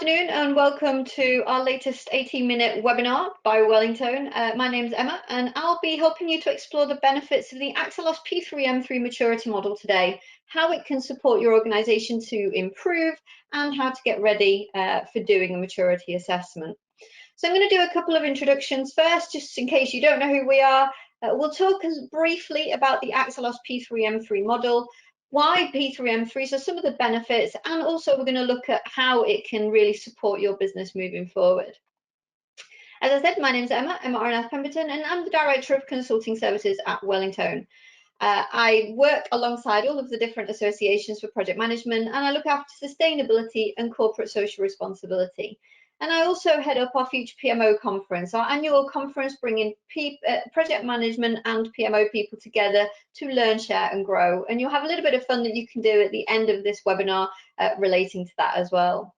afternoon and welcome to our latest 18-minute webinar by Wellingtone. My name's Emma and I'll be helping you to explore the benefits of the Axelos P3M3 maturity model today, how it can support your organisation to improve and how to get ready for doing a maturity assessment. So I'm going to do a couple of introductions first, just in case you don't know who we are. We'll talk briefly about the Axelos P3M3 model, why P3M3, so some of the benefits, and also we're going to look at how it can really support your business moving forward. As I said, my name's Emma R. Pemberton, and I'm the Director of Consulting Services at Wellingtone. I work alongside all of the different associations for project management, and I look after sustainability and corporate social responsibility. And I also head up our Future PMO conference, our annual conference bringing project management and PMO people together to learn, share and grow. And you'll have a little bit of fun that you can do at the end of this webinar relating to that as well.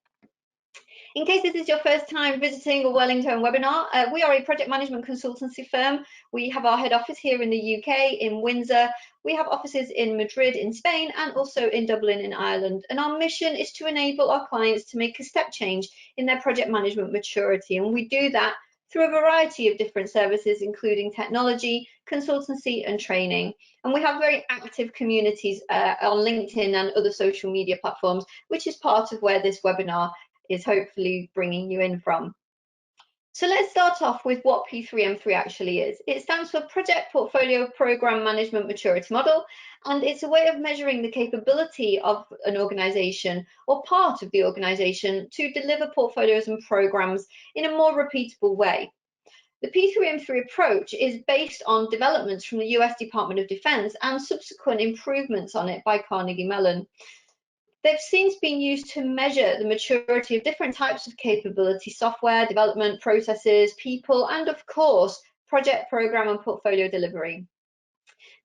In case this is your first time visiting a Wellingtone webinar, we are a project management consultancy firm. We have our head office here in the UK, in Windsor. We have offices in Madrid, in Spain, and also in Dublin, in Ireland. And our mission is to enable our clients to make a step change in their project management maturity. And we do that through a variety of different services, including technology, consultancy, and training. And we have very active communities on LinkedIn and other social media platforms, which is part of where this webinar is hopefully bringing you in from. So let's start off with what P3M3 actually is. It stands for Project Portfolio Program Management Maturity Model, and it's a way of measuring the capability of an organisation or part of the organisation to deliver portfolios and programs in a more repeatable way. The P3M3 approach is based on developments from the US Department of Defense and subsequent improvements on it by Carnegie Mellon. They've since been used to measure the maturity of different types of capability, software, development, processes, people, and of course, project, program, and portfolio delivery.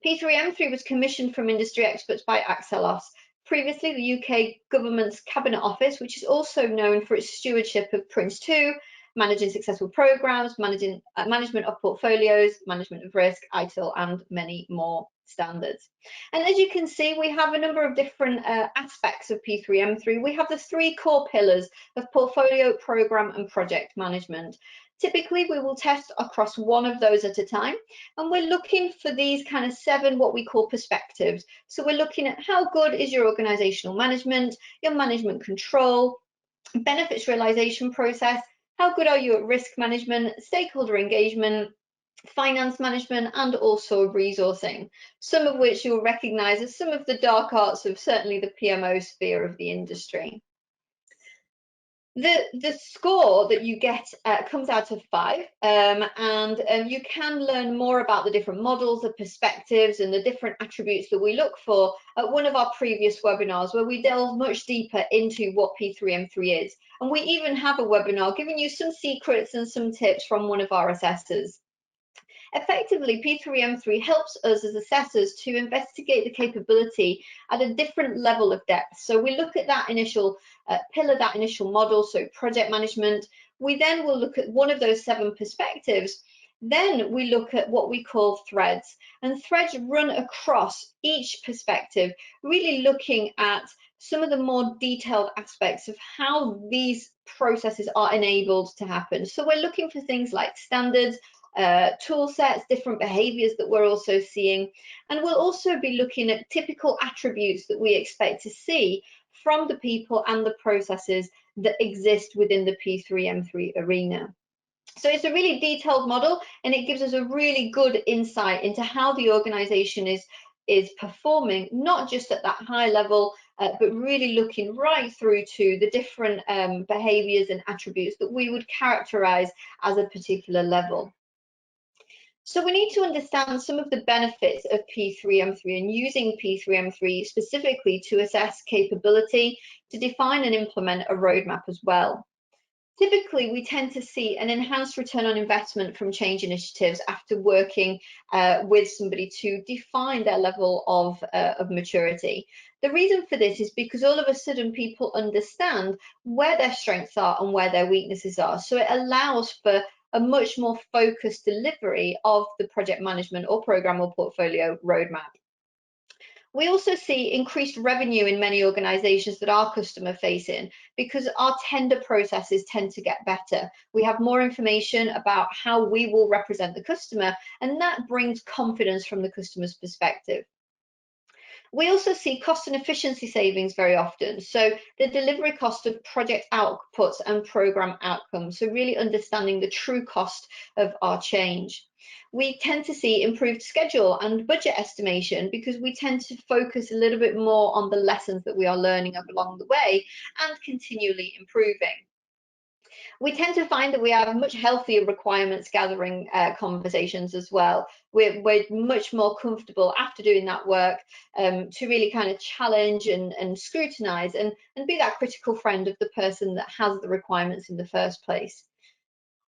P3M3 was commissioned from industry experts by Axelos, previously the UK government's Cabinet Office, which is also known for its stewardship of Prince 2, managing successful programs, management of portfolios, management of risk, ITIL, and many more standards. And as you can see, we have a number of different aspects of P3M3. We have the three core pillars of portfolio, program, and project management. Typically, we will test across one of those at a time, and we're looking for these kind of 7 what we call perspectives. So we're looking at how good is your organizational management, your management control, benefits realization process, how good are you at risk management, stakeholder engagement, finance management, and also resourcing, some of which you'll recognize as some of the dark arts of certainly the PMO sphere of the industry. The score that you get comes out of 5, and you can learn more about the different models, the perspectives, and the different attributes that we look for at one of our previous webinars, where we delve much deeper into what P3M3 is. And we even have a webinar giving you some secrets and some tips from one of our assessors. Effectively, P3M3 helps us as assessors to investigate the capability at a different level of depth. So we look at that initial pillar, that initial model, so project management. We then will look at one of those 7 perspectives. Then we look at what we call threads, and threads run across each perspective, really looking at some of the more detailed aspects of how these processes are enabled to happen. So we're looking for things like standards, tool sets, different behaviors that we're also seeing, and we'll also be looking at typical attributes that we expect to see from the people and the processes that exist within the P3M3 arena. So it's a really detailed model, and it gives us a really good insight into how the organization is performing, not just at that high level, but really looking right through to the different behaviors and attributes that we would characterize as a particular level. So we need to understand some of the benefits of P3M3 and using P3M3 specifically to assess capability, to define and implement a roadmap as well. Typically, we tend to see an enhanced return on investment from change initiatives after working with somebody to define their level of maturity. The reason for this is because all of a sudden people understand where their strengths are and where their weaknesses are. So it allows for a much more focused delivery of the project management or program or portfolio roadmap. We also see increased revenue in many organisations that are customer facing because our tender processes tend to get better. We have more information about how we will represent the customer, and that brings confidence from the customer's perspective. We also see cost and efficiency savings very often. So the delivery cost of project outputs and program outcomes. So really understanding the true cost of our change. We tend to see improved schedule and budget estimation because we tend to focus a little bit more on the lessons that we are learning along the way and continually improving. We tend to find that we have much healthier requirements gathering conversations as well. We're much more comfortable after doing that work to really kind of challenge and scrutinize and be that critical friend of the person that has the requirements in the first place.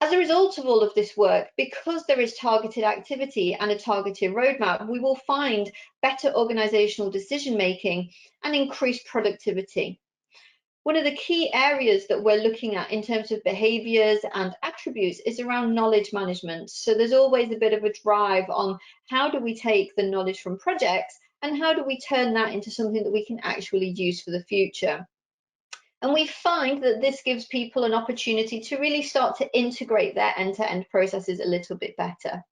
As a result of all of this work, because there is targeted activity and a targeted roadmap, we will find better organisational decision making and increased productivity. One of the key areas that we're looking at in terms of behaviours and attributes is around knowledge management. So there's always a bit of a drive on how do we take the knowledge from projects and how do we turn that into something that we can actually use for the future. And we find that this gives people an opportunity to really start to integrate their end-to-end processes a little bit better.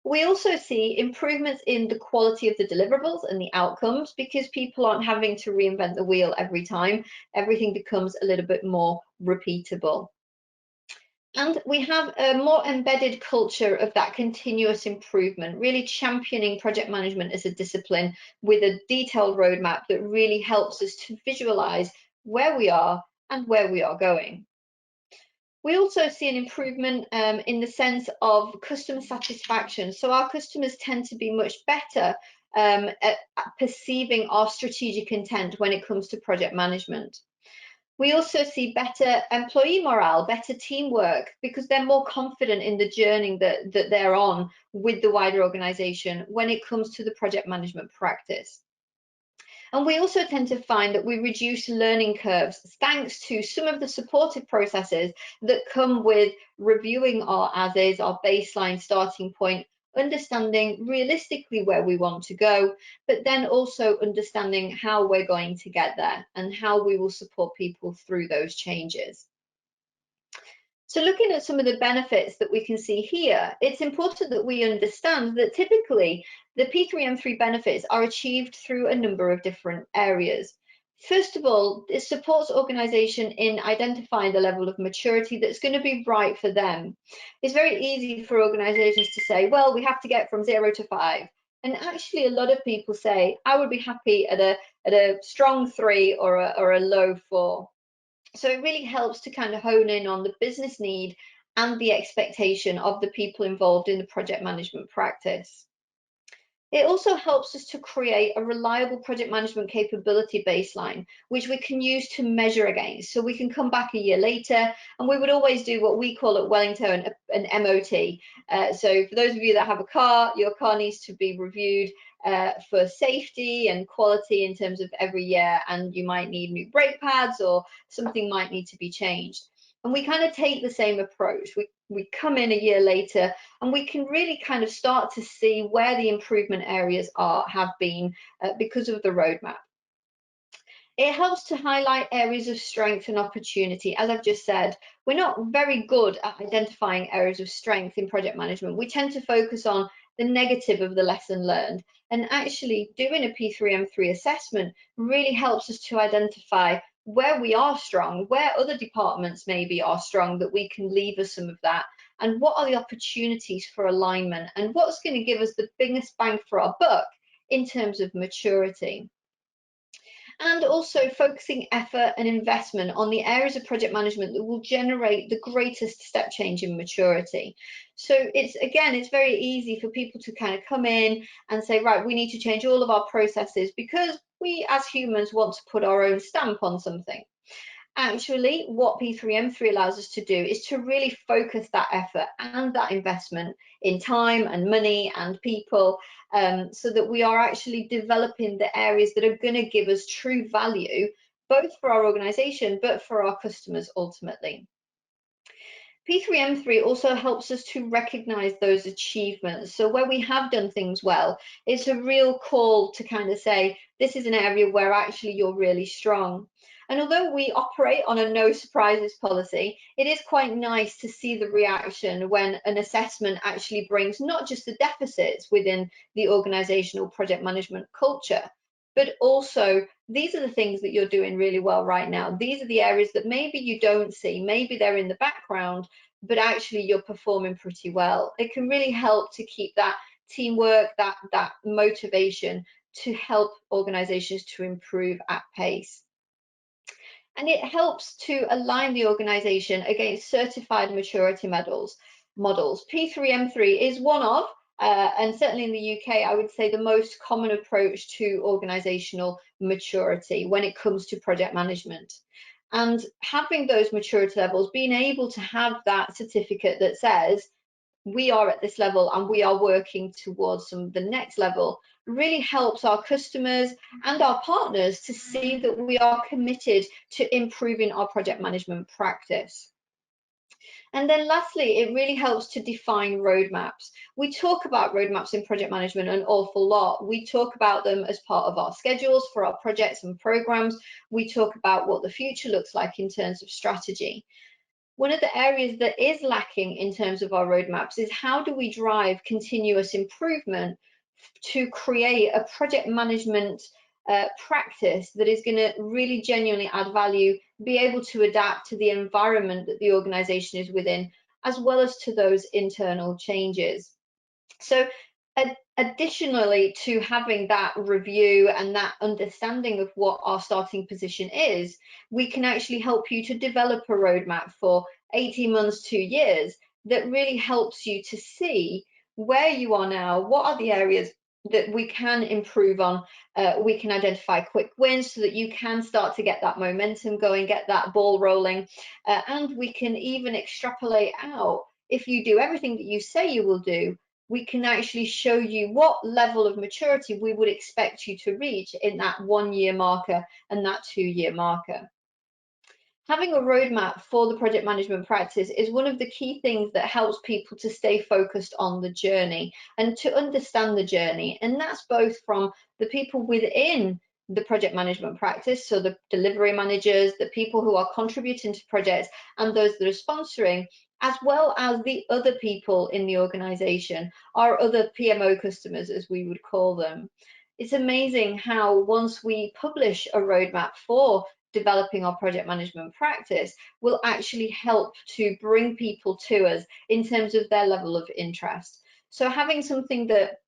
We also see improvements in the quality of the deliverables and the outcomes because people aren't having to reinvent the wheel every time. Everything becomes a little bit more repeatable. And we have a more embedded culture of that continuous improvement, really championing project management as a discipline with a detailed roadmap that really helps us to visualize where we are and where we are going. We also see an improvement in the sense of customer satisfaction. So our customers tend to be much better at perceiving our strategic intent when it comes to project management. We also see better employee morale, better teamwork, because they're more confident in the journey that they're on with the wider organisation when it comes to the project management practice. And we also tend to find that we reduce learning curves thanks to some of the supportive processes that come with reviewing our as-is, our baseline starting point, understanding realistically where we want to go, but then also understanding how we're going to get there and how we will support people through those changes. So looking at some of the benefits that we can see here, it's important that we understand that typically the P3M3 benefits are achieved through a number of different areas. First of all, it supports organisation in identifying the level of maturity that's going to be right for them. It's very easy for organisations to say, well, we have to get from 0 to 5. And actually, a lot of people say, I would be happy at a strong 3 or a low 4. So it really helps to kind of hone in on the business need and the expectation of the people involved in the project management practice. It also helps us to create a reliable project management capability baseline, which we can use to measure against. So we can come back a year later, and we would always do what we call at Wellingtone an MOT. So for those of you that have a car, your car needs to be reviewed for safety and quality in terms of every year, and you might need new brake pads or something might need to be changed. And we kind of take the same approach. We come in a year later and we can really kind of start to see where the improvement areas have been because of the roadmap. It helps to highlight areas of strength and opportunity. As I've just said, we're not very good at identifying areas of strength in project management. We tend to focus on the negative of the lesson learned, and actually doing a P3M3 assessment really helps us to identify where we are strong, where other departments maybe are strong, that we can lever some of that, and what are the opportunities for alignment, and what's going to give us the biggest bang for our buck in terms of maturity. And also focusing effort and investment on the areas of project management that will generate the greatest step change in maturity. So it's very easy for people to kind of come in and say, right, we need to change all of our processes because we as humans want to put our own stamp on something. Actually, what P3M3 allows us to do is to really focus that effort and that investment in time and money and people so that we are actually developing the areas that are going to give us true value, both for our organisation, but for our customers ultimately. P3M3 also helps us to recognize those achievements. So where we have done things well, it's a real call to kind of say, this is an area where actually you're really strong. And although we operate on a no surprises policy, it is quite nice to see the reaction when an assessment actually brings not just the deficits within the organizational project management culture, but also these are the things that you're doing really well right now. These are the areas that maybe you don't see, maybe they're in the background, but actually you're performing pretty well. It can really help to keep that teamwork, that motivation to help organizations to improve at pace. And it helps to align the organization against certified maturity models. P3M3 is one of, and certainly in the UK, I would say the most common approach to organizational maturity when it comes to project management. And having those maturity levels, being able to have that certificate that says, we are at this level and we are working towards the next level, really helps our customers and our partners to see that we are committed to improving our project management practice. And then lastly, it really helps to define roadmaps. We talk about roadmaps in project management an awful lot. We talk about them as part of our schedules for our projects and programs. We talk about what the future looks like in terms of strategy. One of the areas that is lacking in terms of our roadmaps is how do we drive continuous improvement to create a project management practice that is going to really genuinely add value, be able to adapt to the environment that the organization is within, as well as to those internal changes. So additionally to having that review and that understanding of what our starting position is, we can actually help you to develop a roadmap for 18 months, 2 years that really helps you to see where you are now, what are the areas that we can improve on. We can identify quick wins so that you can start to get that momentum going, get that ball rolling, and we can even extrapolate out. If you do everything that you say you will do, we can actually show you what level of maturity we would expect you to reach in that 1 year marker and that 2 year marker. Having a roadmap for the project management practice is one of the key things that helps people to stay focused on the journey and to understand the journey. And that's both from the people within the project management practice, so the delivery managers, the people who are contributing to projects, and those that are sponsoring, as well as the other people in the organization, our other PMO customers, as we would call them. It's amazing how once we publish a roadmap for developing our project management practice will actually help to bring people to us in terms of their level of interest. So having something that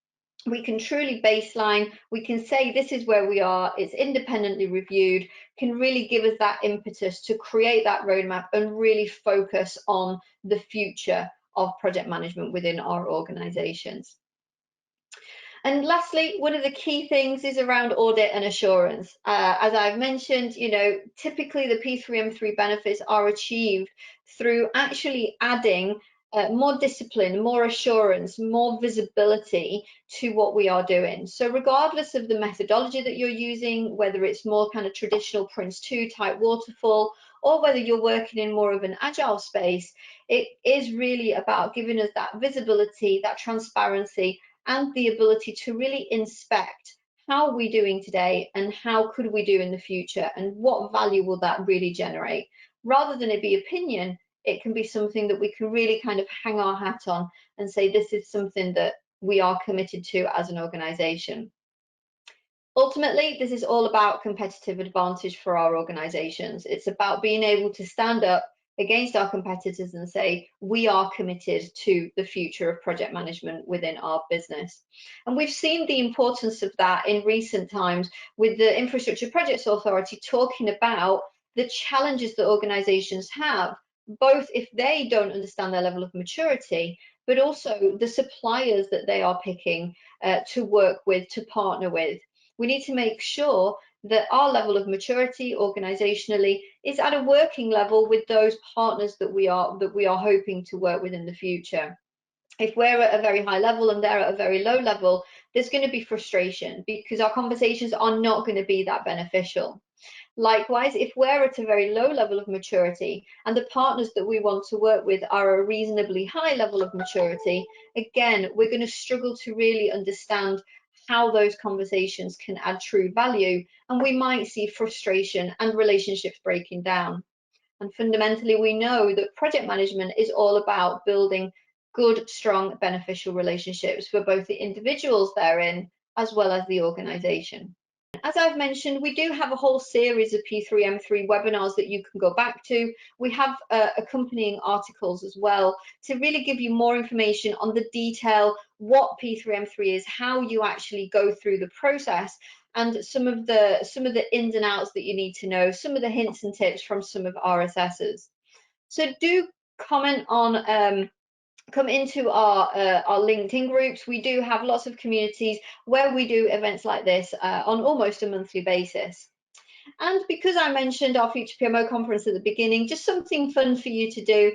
we can truly baseline, we can say this is where we are, it's independently reviewed, can really give us that impetus to create that roadmap and really focus on the future of project management within our organizations. And lastly, one of the key things is around audit and assurance. As I've mentioned, typically the P3M3 benefits are achieved through actually adding more discipline, more assurance, more visibility to what we are doing. So regardless of the methodology that you're using, whether it's more kind of traditional Prince2 type waterfall, or whether you're working in more of an agile space, it is really about giving us that visibility, that transparency, and the ability to really inspect how we're doing today and how could we do in the future and what value will that really generate. Rather than it be opinion, it can be something that we can really kind of hang our hat on and say this is something that we are committed to as an organization. Ultimately, this is all about competitive advantage for our organizations. It's about being able to stand up against our competitors and say, we are committed to the future of project management within our business. And we've seen the importance of that in recent times with the Infrastructure Projects Authority talking about the challenges that organizations have, both if they don't understand their level of maturity, but also the suppliers that they are picking to work with, to partner with. We need to make sure that our level of maturity organizationally is at a working level with those partners that we are hoping to work with in the future. If we're at a very high level and they're at a very low level, there's going to be frustration because our conversations are not going to be that beneficial. Likewise, if we're at a very low level of maturity and the partners that we want to work with are a reasonably high level of maturity, again, we're going to struggle to really understand how those conversations can add true value, and we might see frustration and relationships breaking down. And fundamentally, we know that project management is all about building good, strong, beneficial relationships for both the individuals therein as well as the organisation. As I've mentioned, we do have a whole series of P3M3 webinars that you can go back to. We have accompanying articles as well to really give you more information on the detail, what P3M3 is, how you actually go through the process, and some of the ins and outs that you need to know, some of the hints and tips from some of our assessors. So do comment on come into our LinkedIn groups. We do have lots of communities where we do events like this on almost a monthly basis. And because I mentioned our Future PMO conference at the beginning, just something fun for you to do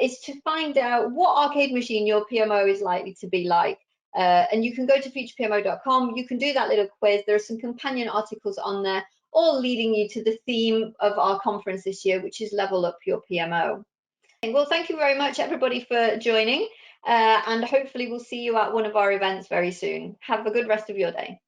is to find out what arcade machine your PMO is likely to be like. And you can go to futurepmo.com, you can do that little quiz. There are some companion articles on there, all leading you to the theme of our conference this year, which is Level Up Your PMO. Well, thank you very much, everybody, for joining, and hopefully we'll see you at one of our events very soon. Have a good rest of your day.